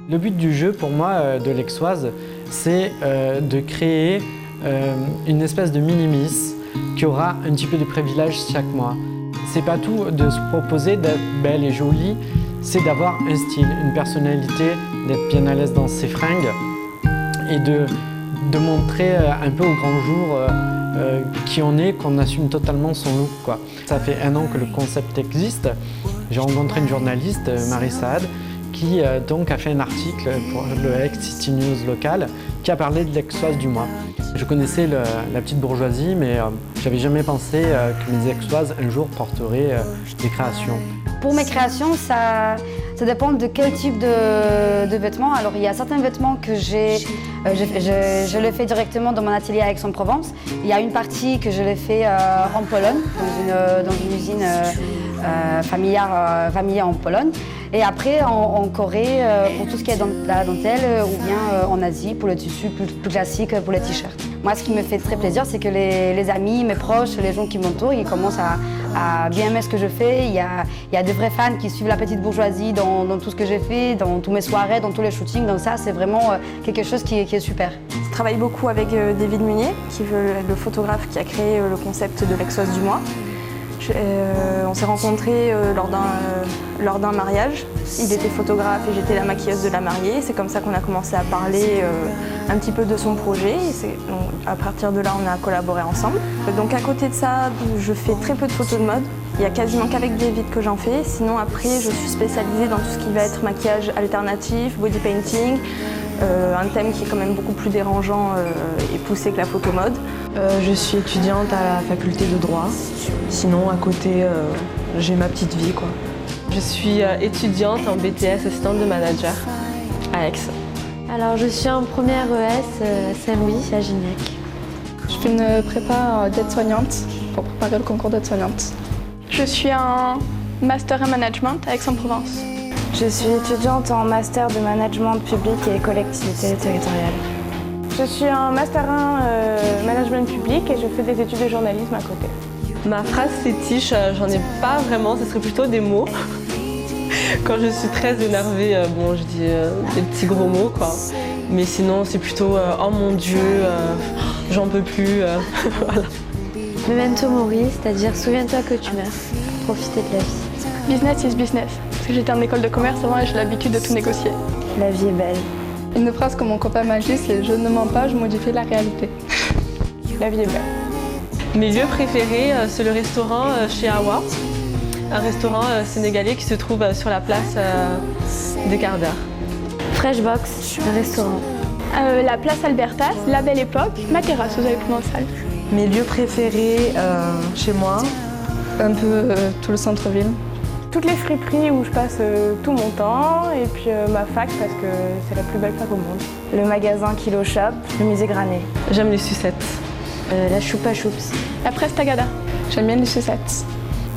Le but du jeu pour moi de l'Exoise, c'est de créer une espèce de mini-miss qui aura un petit peu de privilèges chaque mois. C'est pas tout de se proposer d'être belle et jolie, c'est d'avoir un style, une personnalité, d'être bien à l'aise dans ses fringues et de montrer un peu au grand jour qui on est, qu'on assume totalement son look, quoi. Ça fait 1 an que le concept existe. J'ai rencontré une journaliste, Marie Saad, qui donc a fait un article pour le Ex-City News local qui a parlé de l'Exoise du mois. Je connaissais la petite bourgeoisie, mais j'avais jamais pensé que les Exoises un jour porteraient des créations. Pour mes créations, ça dépend de quel type de vêtements. Alors il y a certains vêtements que je le fais directement dans mon atelier à Aix-en-Provence. Il y a une partie que je l'ai fait en Pologne, dans une usine familiale en Pologne. Et après en Corée pour tout ce qui est la dentelle ou bien en Asie pour le tissu plus classique pour les t-shirts. Moi ce qui me fait très plaisir c'est que les amis, mes proches, les gens qui m'entourent, ils commencent à bien aimer ce que je fais. Il y a des vrais fans qui suivent la petite bourgeoisie dans tout ce que j'ai fait, dans toutes mes soirées, dans tous les shootings. Donc ça c'est vraiment quelque chose qui est super. Je travaille beaucoup avec David Munier, qui est le photographe qui a créé le concept de l'Exoise du mois. On s'est rencontrés lors d'un mariage. Il était photographe et j'étais la maquilleuse de la mariée. C'est comme ça qu'on a commencé à parler un petit peu de son projet. Donc, à partir de là, on a collaboré ensemble. Donc à côté de ça, je fais très peu de photos de mode. Il n'y a quasiment qu'avec David que j'en fais. Sinon après, je suis spécialisée dans tout ce qui va être maquillage alternatif, body painting, un thème qui est quand même beaucoup plus dérangeant et poussé que la photo mode. Je suis étudiante à la faculté de droit. Sinon, à côté, j'ai ma petite vie, quoi. Je suis étudiante en BTS assistante de manager à Aix. Alors, je suis en première ES Saint-Louis à Gignac. Je fais une prépa d'aide-soignante pour préparer le concours d'aide-soignante. Je suis en master en management à Aix-en-Provence. Je suis étudiante en master de management public et collectivité territoriale. Je suis en master 1 management public et je fais des études de journalisme à côté. Ma phrase fétiche, j'en ai pas vraiment, ce serait plutôt des mots. Quand je suis très énervée, bon, je dis des petits gros mots, quoi. Mais sinon, c'est plutôt oh mon Dieu, j'en peux plus. Voilà. Memento mori, c'est-à-dire souviens-toi que tu meurs, pour profiter de la vie. Business is business. Parce que j'étais en école de commerce avant et j'ai l'habitude de tout négocier. La vie est belle. Une phrase que mon copain m'a dit, c'est « Je ne mens pas, je modifie la réalité ». La vie est belle. Mes lieux préférés, c'est le restaurant chez Awa, un restaurant sénégalais qui se trouve sur la place des quarts d'heure. Freshbox, un restaurant. La place Albertas, la Belle Époque, ma terrasse aux Alpes provençales. Mes lieux préférés chez moi, Un peu tout le centre-ville. Toutes les friperies où je passe tout mon temps et puis ma fac parce que c'est la plus belle fac au monde. Le magasin Kilo Shop, le musée Granet. J'aime les sucettes. La choupa choups. La Prestagada. J'aime bien les sucettes.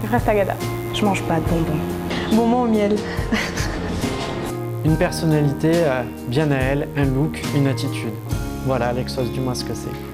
Le Prestagada. Je mange pas de bonbons. bonbons au miel. Une personnalité bien à elle, un look, une attitude. Voilà l'Exoise du mois ce que c'est.